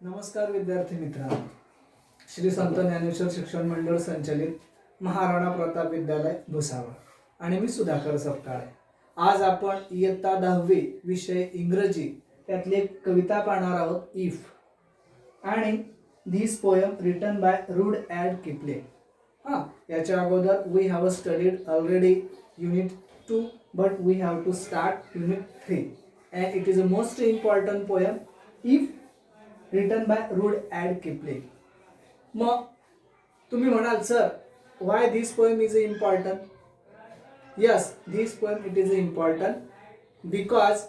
नमस्कार विद्यार्थी मित्रांनो, श्री संत ज्ञानेश्वर शिक्षण मंडळ संचलित महाराणा प्रताप विद्यालय भुसावळ आणि मी सुधाकर सपकाळे. आज आपण इयत्ता 10वी विषय इंग्रजी त्यातली एक कविता पाहणार आहोत, इफ. आणि this poem written by Rudyard Kipling. याच्या अगोदर we have studied already unit 2 but we have to start unit 3 and it is a most important poem, if, written by Rudyard Kipling. मग तुम्ही म्हणाल sir, why this poem is important? Yes, this poem it is important because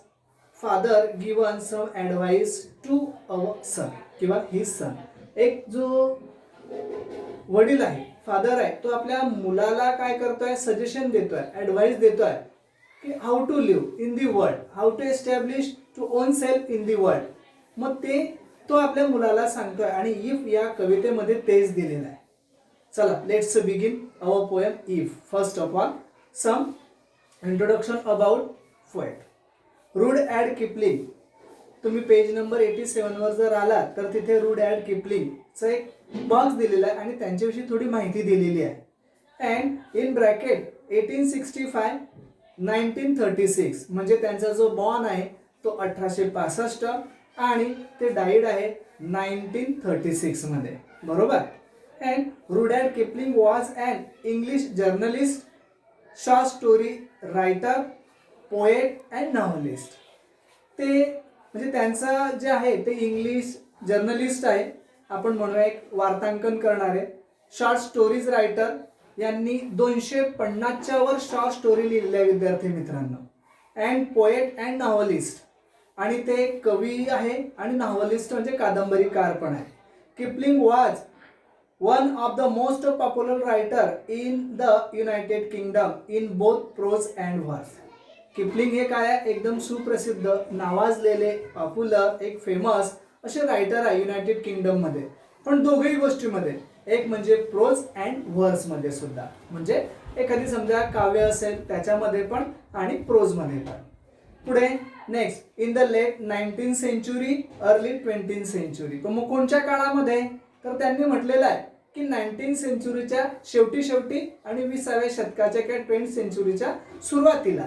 father given some advice to our son किंवा his son. एक जो वडील आहे, father आहे, तो आपल्या मुलाला काय करतोय, सजेशन देतोय, ॲडवाइस देतोय की how to live in the world, how to establish to own self in the world. मग तो आपल्या मुलाला सांगतोय आणि इफ या कवितेमध्ये तेच दिलेलं आहे. चला, let's begin our poem if. First of all some introduction about poet. Rudyard Kipling. तुम्ही पेज नंबर 87 वर जर आलात तर तिथे रुडयार्ड किपलिंगचं एक बॉक्स दिलेला आहे आणि त्यांच्याविषयी थोडी माहिती दिलेली आहे. अँड इन ब्रॅकेट 1865 1936 म्हणजे त्यांचा जो बॉर्न आहे तो 1865 आणि ते डाईड आहे 1936 मध्ये, बरोबर. And Rudyard Kipling was an English journalist, short story writer, poet and novelist. ते म्हणजे त्यांचं जे आहे ते इंग्लिश जर्नलिस्ट आहे, आपण म्हणूया एक वार्तांकन करणारे. शॉर्ट स्टोरीज रायटर, यांनी 250च्या वर शॉर्ट स्टोरी लिहिलेल्या विद्यार्थी मित्रांनो. अँड पोएट अँड नॉव्हलिस्ट, आणि ते कवी आहे आणि नॉव्हलिस्ट म्हणजे कादंबरीकार पण आहे. Kipling was one of the most popular writer in the United Kingdom in both prose and verse. Kipling हे काय आहे, एकदम सुप्रसिद्ध, नावाजलेले, पॉप्युलर, एक फेमस असे रायटर आहे युनायटेड किंगडम मध्ये. पण दोघही गोष्टीमध्ये, एक म्हणजे प्रोज अँड वर्स मध्ये सुद्धा, म्हणजे एखादी समजा काव्य असेल त्याच्यामध्ये पण आणि प्रोज मध्ये पण. पुढे next, in the late 19th century early 20th century. मग कोणत्या काळामध्ये, तर त्यांनी म्हटलेलं आहे की 19th सेंचुरीच्या शेवटी आणि 20व्या शतकाच्या किंवा 20th सेंचुरीच्या सुरुवातीला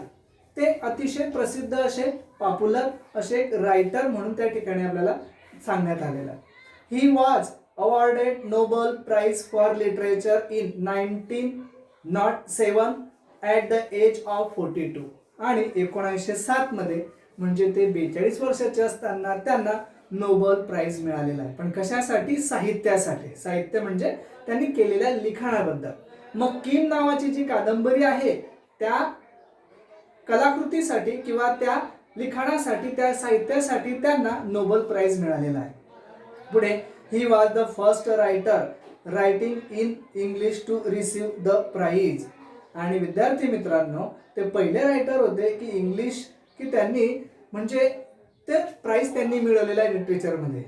ते अतिशय प्रसिद्ध असे, पॉप्युलर असे एक रायटर म्हणून त्या ठिकाणी आपल्याला सांगण्यात आलेलं आहे. He was awarded Nobel Prize for Literature in 1907 at the age of 42. आणि 1907 मध्ये म्हणजे ते 42 वर्षाचे असताना त्यांना नोबल प्राइज मिळालेला आहे. पण कशासाठी? साहित्यासाठी. साहित्य म्हणजे त्यांनी केलेल्या लिखाणाबद्दल. मग किम नावाची जी कादंबरी आहे त्या कलाकृतीसाठी किंवा त्या लिखाणासाठी, त्या साहित्यासाठी त्यांना नोबल प्राइज मिळालेला आहे. पुढे he was the first writer writing in English to receive the prize. आणि विद्यार्थी मित्रांनो, ते पहिले रायटर होते की इंग्लिश की त्यांनी म्हणजे ते प्राइज त्यांनी मिळवलेला आहे लिटरेचरमध्ये.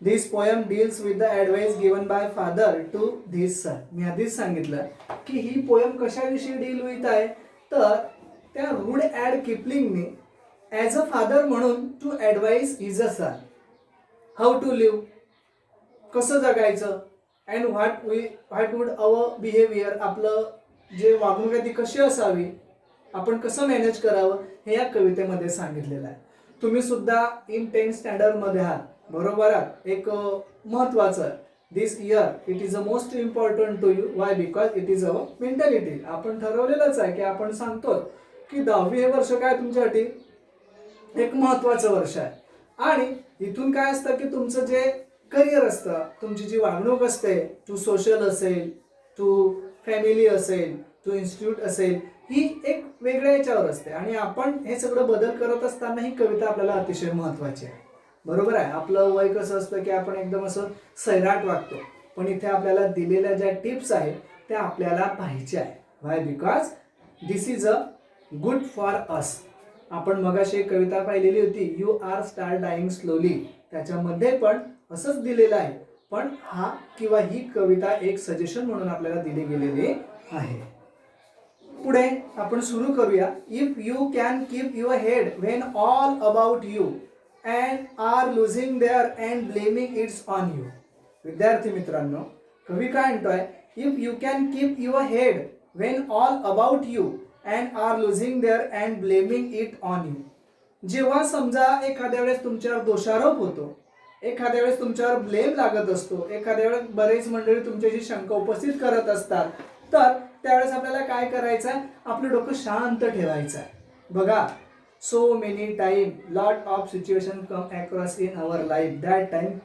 This poem deals with the advice given by father to this son. मी आधीच सांगितलं की ही पोएम कशाविषयी डील विथ आहे, तर त्या रुडयार्ड किपलिंगने ॲज अ फादर म्हणून to advice his a son how to live, कसं जगायचं, and what would our behaviour, आपलं जे वागणूक आहे ती कशी असावी, आपण कसं मॅनेज करावं, हे या कवितेमध्ये सांगितलेलं आहे. तुम्ही सुद्धा इन 10th स्टँडर्डमध्ये आहात, बरोबर आहात. एक महत्त्वाचं, this year it is a most important to you. Why? Because it is our mentality. आपण ठरवलेलंच आहे की आपण सांगतो की 10वी हे वर्ष काय तुमच्यासाठी एक महत्त्वाचं वर्ष आहे. आणि इथून काय असतं की तुमचं जे करिअर असतं, तुमची जी वागणूक असते, टू सोशल असेल, टू फॅमिली असेल, टू इन्स्टिट्यूट असेल, ही एक वेगळ्या याच्यावर असते. आणि आपण हे सगळं बदल करत असताना ही कविता आपल्याला अतिशय महत्त्वाची आहे, बरोबर आहे. आपलं वय कसं असतं की आपण एकदम असं सैराट वागतो, पण इथे आपल्याला दिलेल्या ज्या टिप्स आहेत त्या आपल्याला पाहिजे आहे. Why? Because this is a good for us. आपण मगाशी एक कविता पाहिलेली होती, you are start dying slowly, त्याच्यामध्ये पण असंच दिलेलं आहे. पण हा किंवा ही कविता एक सजेशन म्हणून आपल्याला दिली गेलेली आहे. पुढे आपण सुरू करूया. If you can keep your head when all about you and are losing their and blaming it's on you. विद्यार्थी मित्रांनो, कवी काय म्हणतोय, if you can keep your head when all about you and are losing their and blaming it on you. जेव्हा समजा एखाद्या वेळेस तुमच्यावर दोषारोप होतो, एखाद्या वेळेस तुमच्यावर ब्लेम लागत असतो, एखाद्या वेळेस बरेच मंडळी तुमच्याशी शंका उपस्थित करत असतात, तर त्यावेळेस आपल्याला काय करायचं आहे, आपलं डोकं शांत ठेवायचं आहे. बघा, so many time lot of situation come across in our life, that time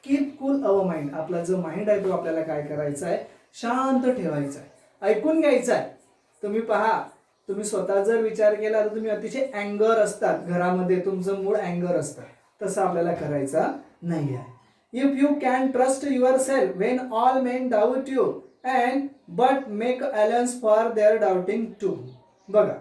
keep cool our mind. आपला जो माइंड आहे तो आपल्याला काय करायचा आहे, शांत ठेवायचा आहे, ऐकून घ्यायचा आहे. तुम्ही पहा, तुम्ही स्वतः जर विचार केला तर तुम्ही अतिशय अँगर असतात, घरामध्ये तुमचं मूड अँगर असतं, तसं आपल्याला करायचं नाही आहे. If you can trust yourself when all men doubt you and but make allowance for their doubting too. बघा,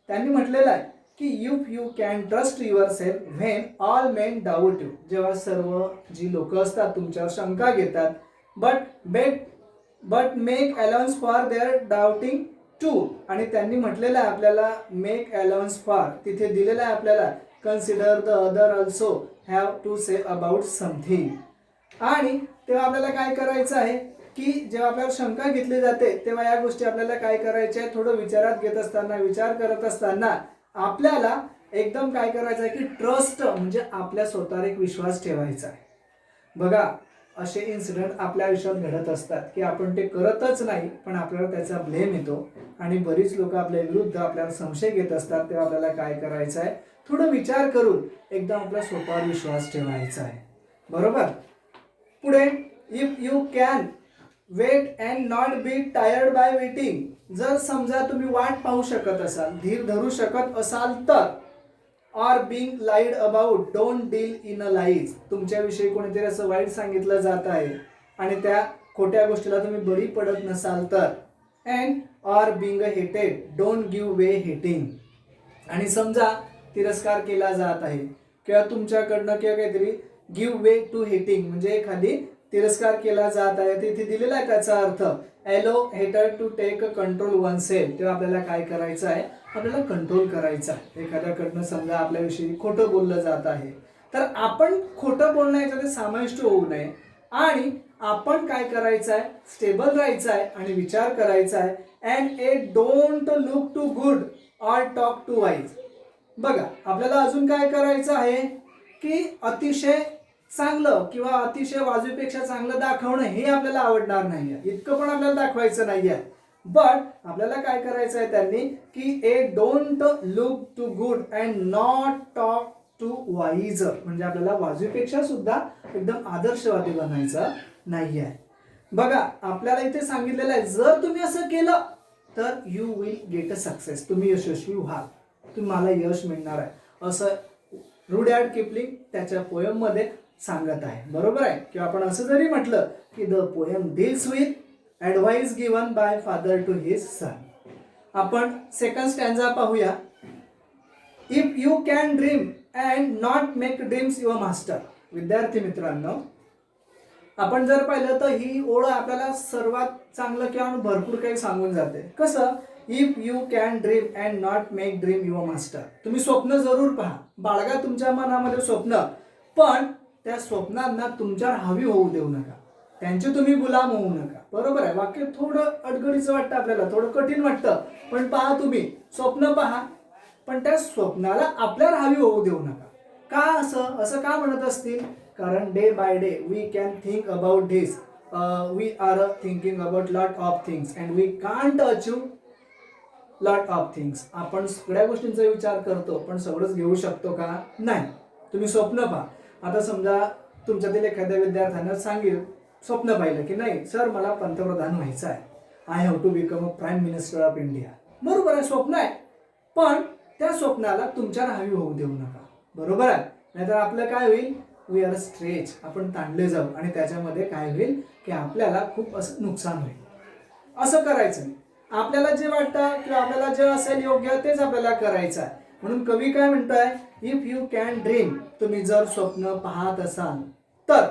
त्यांनी म्हटलेलं आहे की if you can trust yourself when all men doubt you. जेव्हा सर्व जी लोक असतात तुमच्यावर शंका घेतात, but make allowance for their doubting too. आणि त्यांनी म्हटलेलं आहे आपल्याला मेक अलाउन्स फॉर, तिथे दिलेलं आहे आपल्याला consider the other also have to say about something. आणि तेव्हा आपल्याला काय करायचं आहे की जेव्हा आपल्याला शंका घेतली जाते तेव्हा या गोष्टी आपल्याला काय करायच्या आहे, थोडं विचारात घेत असताना, विचार करत असताना आपल्याला एकदम काय करायचं आहे की ट्रस्ट म्हणजे आपल्या स्वतःवर एक विश्वास ठेवायचा आहे. बघा, असे इन्सिडेंट आपल्या आयुष्यात घडत असतात की आपण ते करतच नाही, पण आपल्याला त्याचा ब्लेम येतो आणि बरीच लोक आपल्या विरुद्ध आपल्याला संशय घेत असतात. तेव्हा आपल्याला काय करायचं आहे, थोडं विचार करून एकदम आपल्या स्वतःवर विश्वास ठेवायचा आहे. बरोबर. पुढे, if you can wait and not be tired by waiting. जर समजा तुम्ही वाट पाहू शकत असाल, धीर धरू शकत असाल तर. Or being lied about, don't deal in a lies. तुमच्याविषयी कोणीतरी असं वाईट सांगितलं जात आहे आणि त्या खोट्या गोष्टीला तुम्ही बळी पडत नसाल तर. अँड ऑर बिंग हेटेड, डोंट गिव्ह वे हेटिंग. आणि समजा तिरस्कार केला जात आहे किंवा तुमच्याकडनं किंवा काहीतरी गिव्ह वे टू हेटिंग म्हणजे एखादी तिरस्कार केला जात आहे, तिथे दिलेला आहे त्याचा अर्थ allow hater to take control oneself. तेव्हा आपल्याला काय करायचं आहे, आपल्याला कंट्रोल करायचा. एखाद्याकडनं समजा आपल्याविषयी खोटं बोललं जात आहे तर आपण खोटं बोलणं याच्यामध्ये समाविष्ट होऊ नये आणि आपण काय करायचं आहे, स्टेबल राहायचं आहे आणि विचार करायचा आहे. And a don't look too good or talk too wise. बघा, आपल्याला अजून काय करायचं आहे की अतिशय चांगलं किंवा अतिशय बाजूपेक्षा चांगलं दाखवणं हे आपल्याला आवडणार नाही आहे, इतकं पण आपल्याला दाखवायचं नाही आहे. बट आपल्याला काय करायचं आहे त्यांनी की a don't look too good and not talk too wise. म्हणजे आपल्याला बाजूपेक्षा सुद्धा एकदम आदर्शवादी बनायचं नाही आहे. बघा, आपल्याला इथे सांगितलेलं आहे जर तुम्ही असं केलं तर you will get a success. तुम्ही यशस्वी व्हाल, तुम्हाला यश मिळणार आहे, असं रुडयार्ड किपलिंग त्याच्या पोयम मध्ये सांगत आहे. बरोबर आहे. किंवा आपण असं जरी म्हटलं की the poem deals with advice given by father to his son. आपण सेकंड स्टॅन्झा पाहूया. If you can dream and not make dreams your master. विद्यार्थी मित्रांनो, आपण जर पाहिलं तर ही ओळ आपल्याला सर्वात चांगलं किंवा भरपूर काही सांगून जाते. कसं, if you can dream and not make dream your master. तुम्ही स्वप्न जरूर पहा, बाळगा तुमच्या मनामध्ये स्वप्न, पण त्या स्वप्नांना तुमच्यावर हावी होऊ देऊ नका, त्यांचे तुम्ही गुलाम होऊ नका. बरोबर आहे. वाक्य थोडं अडगडीचं वाटतं आपल्याला, थोडं कठीण वाटतं, पण पहा, तुम्ही स्वप्न पहा पण त्या स्वप्नाला आपल्यावर हावी होऊ देऊ नका. का असं का म्हणत असतील, कारण day by day we can think about this, we are thinking about lot of things and we can't achieve lot of things. आपण सगळ्या गोष्टींचा विचार करतो पण सगळंच घेऊ शकतो का, नाही. तुम्ही स्वप्न पहा. आता समजा तुमच्यातील एखाद्या विद्यार्थ्यानं स्वप्न पाहिलं की नाही सर मला पंतप्रधान व्हायचं आहे, I have to become a prime minister of India. बरोबर आहे, स्वप्न आहे, पण त्या स्वप्नाला तुमच्यावर हावी होऊ देऊ नका. बरोबर आहे. नाहीतर आपलं काय होईल, वी आर स्ट्रेच, आपण ताणले जाऊ आणि त्याच्यामध्ये काय होईल की आपल्याला खूप असं नुकसान होईल. असं करायचं नाही. आपल्याला जे वाटतं किंवा आपल्याला जे असेल योग्य तेच आपल्याला करायचं आहे. म्हणून कवी काय म्हणतोय, इफ यू कॅन ड्रीम, तुम्ही जर स्वप्न पाहत असाल तर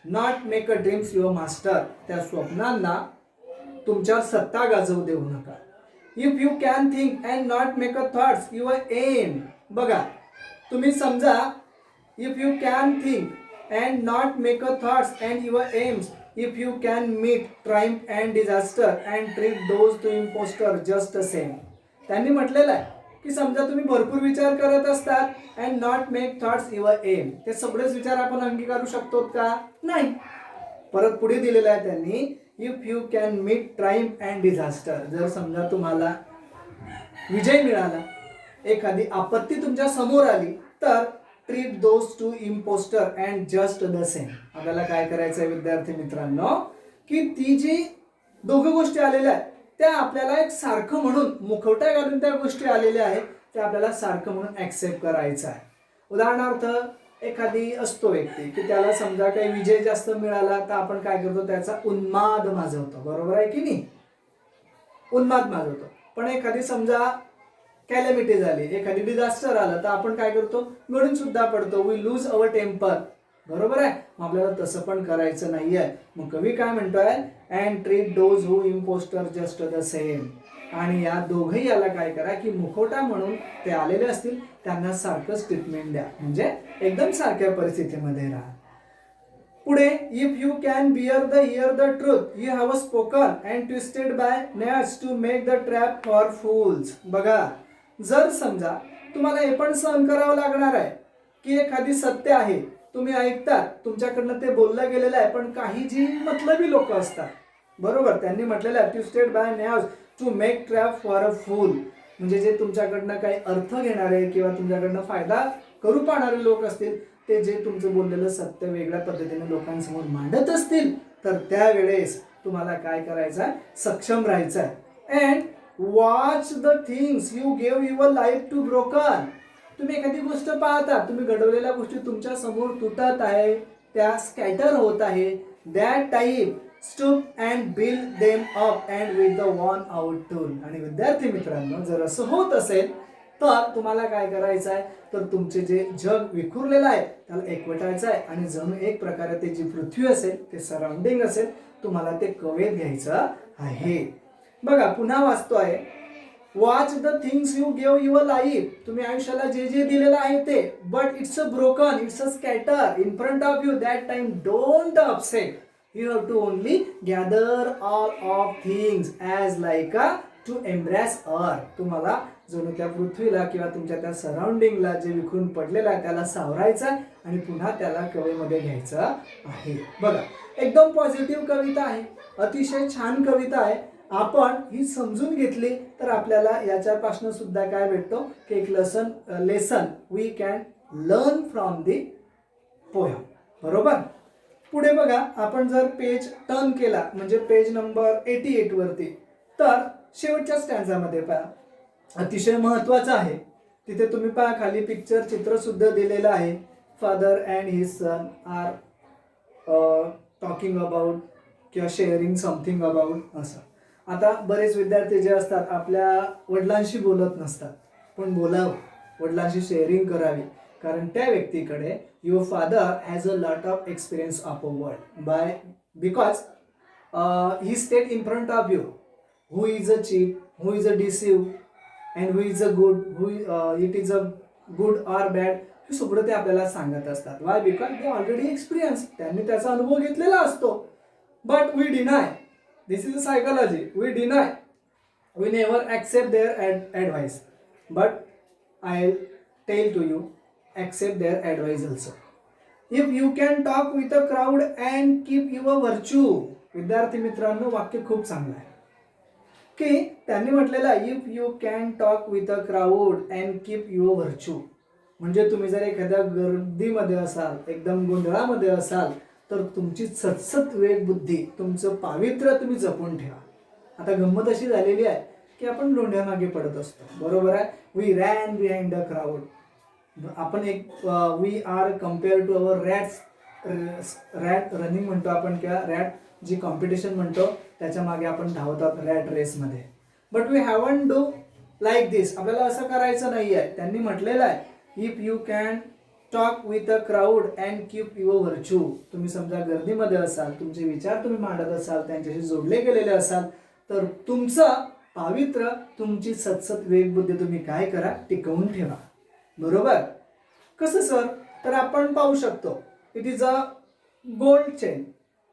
not make a dreams your master, त्या स्वप्नांना तुमच्यावर सत्ता गाजवू देऊ नका. If you can think and not make a thoughts your aim. बघा, तुम्ही समजा, if you can think and not make a thoughts and your aims, if you can meet triumph and disaster and treat those two impostor just the same. त्यांनी म्हटलेलं आहे की समजा तुम्ही भरपूर विचार करत असतात and not make thoughts your aim, ते सगळेच विचार आपण अंगीकारू शकतो का? नाही. परत पुढे दिलेलं आहे त्यांनी, if you can meet triumph and disaster, जर समजा तुम्हाला विजय मिळाला, एखादी आपत्ती तुमच्या समोर आली, तर treat those two impostor and just the same. आपल्याला काय करायचं आहे विद्यार्थी मित्रांनो, की ती जी दोघं गोष्टी आलेल्या आहेत त्या आपल्याला एक सारखं म्हणून, मुखवटा घालून त्या गोष्टी आलेल्या आहेत त्या आपल्याला सारखं म्हणून ऍक्सेप्ट करायचं आहे. उदाहरणार्थ, एखादी असतो व्यक्ती की त्याला समजा काही विजय जास्त मिळाला तर आपण काय करतो, त्याचा उन्माद माजवतो. बरोबर आहे की नाही? उन्माद माजवतो. पण एखादी समजा कॅलेमिटी झाली, एखादी डिझास्टर आलं, तर आपण काय करतो, मिळून सुद्धा पडतो. We lose our temper. बरोबर आहे? मग आपल्याला तसं पण करायचं नाहीये. मग कवी काय म्हणतोय, and treat those who impostor just the same. आणि या दोघंही याला काय करा की मुखवटा म्हणून ते आलेले असतील त्यांना सारखंच ट्रीटमेंट द्या, म्हणजे एकदम सारख्या परिस्थितीमध्ये राहा. पुढे, if you can bear the hear the truth you have spoken and twisted by nets to make the trap for fools. बघा, जर समजा तुम्हाला हे पण सहन करावं लागणार आहे की एखादी सत्य आहे, तुम्ही ऐकतात, तुमच्याकडनं ते बोललं गेलेलं आहे, पण काही जी मतलबी लोक असतात, बरोबर, त्यांनी म्हटलेलं आहे twisted by nets to make trap for a fool, म्हणजे जे तुमच्याकडनं काही अर्थ घेणारे किंवा तुमच्याकडनं फायदा करू पाहणारे लोक असतील, ते जे तुमचं बोललेलं सत्य वेगळ्या पद्धतीने लोकांसमोर मांडत असतील, तर त्यावेळेस तुम्हाला काय करायचं आहे, सक्षम राहायचं आहे. And watch the things you give your life to broken. तुम्ही एखादी गोष्ट पाहता, तुम्ही घडवलेल्या गोष्टी तुमच्या समोर तुटत आहे, त्या स्कॅटर होत आहे, that time stoop and build them up and with the one out tool. आणि विद्यार्थी मित्रांनो, जर असं होत असेल तर तुम्हाला काय करायचं आहे, तर तुमचे जे जग विखुरलेलं आहे त्याला एकवटायचं आहे आणि जणू एक प्रकारे ते जी पृथ्वी असेल, ते सराउंडिंग असेल, तुम्हाला ते कवेत घ्यायचं आहे. बघा, पुन्हा वाचतो आहे, watch the things you give your life. तुम्ही आयुष्याला जे जे दिलेलं आहे ते, but it's a broken, it's a scatter in front of you, that time don't upset. You have to only gather all of things as like a to embrace earth. तुम्हाला जणू त्या पृथ्वीला किंवा तुमच्या त्या सराउंडिंगला जे विखरून पडलेलं आहे त्याला सावरायचं आणि पुन्हा त्याला कवेमध्ये घ्यायचं आहे. बघा, एकदम पॉझिटिव्ह कविता आहे, अतिशय छान कविता आहे. आपण ही समजून घेतली तर आपल्याला याच्यापासून सुद्धा काय भेटतो की एक lesson we can learn from the poem. बरोबर. पुढे बघा, आपण जर पेज टर्न केला म्हणजे पेज नंबर 88 वरती, तर शेवटच्या स्टँजामध्ये पहा, अतिशय महत्वाचं आहे. तिथे तुम्ही पहा खाली पिक्चर चित्र सुद्धा दिलेलं आहे. Father and his son are talking about किंवा शेअरिंग समथिंग अबाउट असं. आता बरेच विद्यार्थी जे असतात आपल्या वडिलांशी बोलत नसतात, पण बोलावं, वडिलांशी शेअरिंग करावी, कारण त्या व्यक्तीकडे your father has a lot of experience of a world by because he state in front of you who is a cheap, who is a deceive and who is a good, who it is a good or bad, हे सगळं ते आपल्याला सांगत असतात. Why? Because they already experience, त्यांनी त्याचा अनुभव घेतलेला असतो. But we deny, this is a psychology, we deny, we never accept there advice. But I tell to you, accept their advice also. If you can talk with a crowd and keep your virtue. विद्यार्थी मित्रांनो, वाक्य खूप चांगलं आहे की त्यांनी म्हटलेलं आहे if you can talk with a crowd and keep your virtue. म्हणजे तुम्ही जर एखाद्या गर्दीमध्ये असाल, एकदम गोंधळामध्ये असाल, तर तुमची सतसत वेग बुद्धी, तुमचं पावित्र्य तुम्ही जपून ठेवा. आता गंमत अशी झालेली आहे की आपण लोंढ्यामागे पडत असतो. बरोबर आहे. We ran behind the crowd. आपण एक we are compare to our rat running म्हणतो आपण, किंवा रॅट जी कॉम्पिटिशन म्हणतो त्याच्या मागे आपण धावतात रॅट रेसमध्ये. But we haven't do like this. आपल्याला असं करायचं नाही आहे. त्यांनी म्हटलेलं आहे if you can talk with a crowd and keep your virtue. तुम्ही समजा गर्दीमध्ये असाल, तुमचे विचार तुम्ही मांडत असाल, त्यांच्याशी जोडले गेलेले असाल, तर तुमचं पावित्र्य, तुमची सतसत वेगबुद्धी तुम्ही काय करा, टिकवून ठेवा. बरोबर. कसं सर? तर आपण पाहू शकतो, it is a gold chain,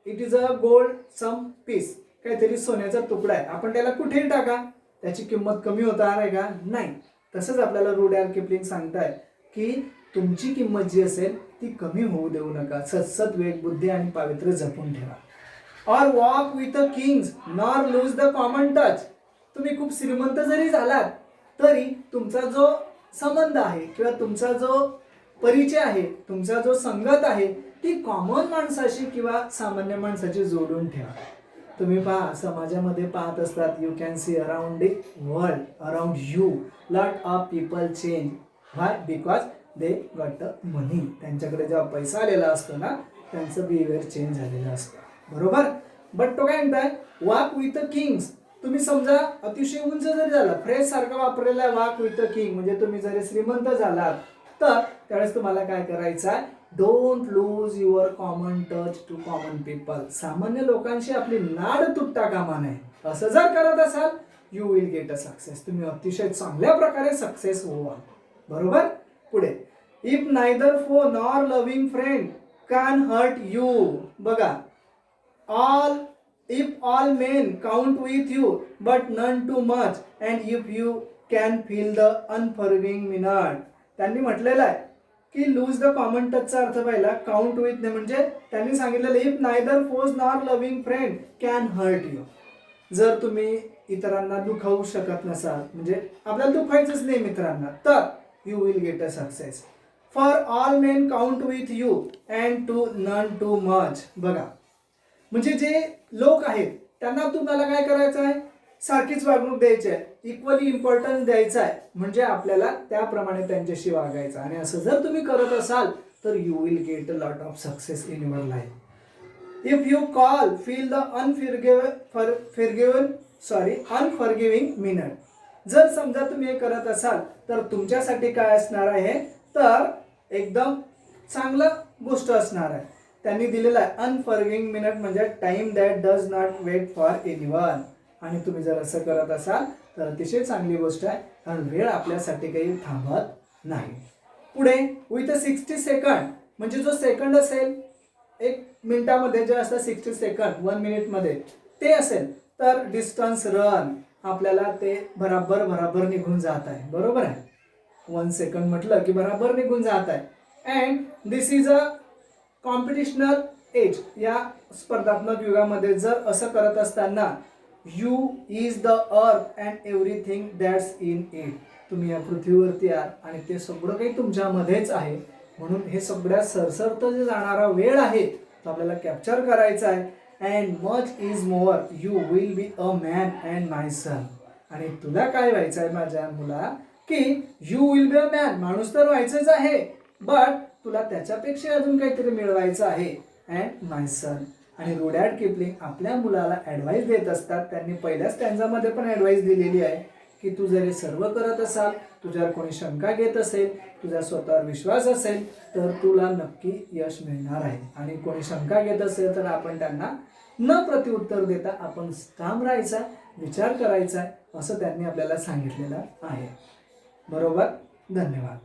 it is a gold some piece, काहीतरी सोन्याचा तुकडा आहे. आपण त्याला कुठेही टाका, त्याची किंमत कमी होणार आहे का? नाही. तसंच आपल्याला रुडयार्ड किपलिंग सांगताय की तुमची किंमत जी असेल ती कमी होऊ देऊ नका. सतसत वेग, बुद्धी आणि पावित्र्य जपून ठेवा. और walk with a Kings nor lose the common touch. तुम्ही खूप श्रीमंत जरी झालात तरी तुमचा जो संबंध आहे किंवा तुमचा जो परिचय आहे, तुमचा जो संगत आहे, ती कॉमन माणसाशी किंवा सामान्य माणसाशी जोडून ठेवा. तुम्ही पहा, समाजामध्ये पाहत असतात, you can see around the world around you lot of people change. Why? Because they got the money. त्यांच्याकडे जेव्हा पैसा आलेला असतो ना, त्यांचं बिहेवियर चेंज झालेलं असतं. बरोबर? बट तो काय म्हणताय? Walk with the Kings. तुम्ही समजा अतिशय उंच जरी झाला, फ्रेश सारखा वापरलेला आहे वॉक विथ द किंग, म्हणजे तुम्ही जरी श्रीमंत झालात तर त्यावेळेस तुम्हाला काय करायचं आहे? Don't lose your common touch to common people. सामान्य लोकांशी आपली नाड तुटता कामा नये. असं जर करत असाल, you will get a success. तुम्ही अतिशय चांगल्या प्रकारे सक्सेस व्हाल. बरोबर? पुढे, if neither foe nor loving friend can hurt you. बघा, all if all men count with you but none too much and if you can feel the unforgiving minute. त्यांनी म्हटलेलं आहे की लूज द कॉमन टचचा अर्थ पाहिला, count with ने म्हणजे त्यांनी सांगितलेलं if neither foes nor loving friend can hurt you. जर तुम्ही इतरांना दुखावू शकत नसाल, म्हणजे आपल्याला दुखायचंच नाही मित्रांना, तर you will get a success. For all men count with you and to none too much. बघा, म्हणजे जे लोक आहेत त्यांना तुम्हाला काय करायचं आहे? सारखीच वागणूक द्यायची आहे, इक्वली इम्पॉर्टन्स द्यायचा आहे, म्हणजे आपल्याला त्याप्रमाणे त्यांच्याशी वागायचं. आणि असं जर तुम्ही करत असाल तर you will get a lot of success in your life. If you call feel the unforgiving minute. जर समजा तुम्ही हे करत असाल तर तुमच्यासाठी काय असणार आहे? तर एकदम चांगलं गोष्ट असणार आहे. त्यांनी दिलेला आहे अनफॉरगिव्हिंग मिनट म्हणजे time that does not wait for anyone. आणि तुम्ही जर असं करत असाल तर अतिशय चांगली गोष्ट आहे, कारण वेळ आपल्यासाठी काही थांबत नाही. पुढे, विथ 60 सेकंड म्हणजे जो सेकंड असेल, 1 मिनिटामध्ये जे असतं 60 सेकंड 1 मिनिटमध्ये ते असेल तर डिस्टन्स रन. आपल्याला ते बराबर निघून जात आहे. बरोबर आहे? 1 सेकंड म्हटलं की बराबर निघून जात आहे. And this is a competitional age. या स्पर्धात्मक युगामध्ये जर असं करत असताना you is the earth and everything that's in it. तुम्ही या पृथ्वीवरती आहात आणि ते सगळं काही तुमच्यामध्येच आहे. म्हणून हे सगळ्यात सरसरत जे जाणारा वेळ आहे तो आपल्याला कॅप्चर करायचा आहे. And much is more you will be a man and my son. आणि तुला काय व्हायचं आहे माझ्या मुला? की you will be a man. माणूस तर व्हायचंच आहे, बट तुला त्याच्यापेक्षा अजून काहीतरी मिळवायचं आहे. And my son. आणि रुडयार्ड किपलिंग आपल्या मुलाला ॲडवाईस देत असतात. त्यांनी पहिल्याच त्यांच्यामध्ये पण ॲडवाईस दिलेली आहे की तू जर हे सर्व करत असाल, तुझ्यावर कोणी शंका घेत असेल, तुझा स्वतःवर विश्वास असेल तर तुला नक्की यश मिळणार आहे. आणि कोणी शंका घेत असेल तर आपण त्यांना न प्रत्युत्तर देता आपण ठाम राहायचा, विचार करायचा, असं त्यांनी आपल्याला सांगितलेलं आहे. बरोबर? धन्यवाद.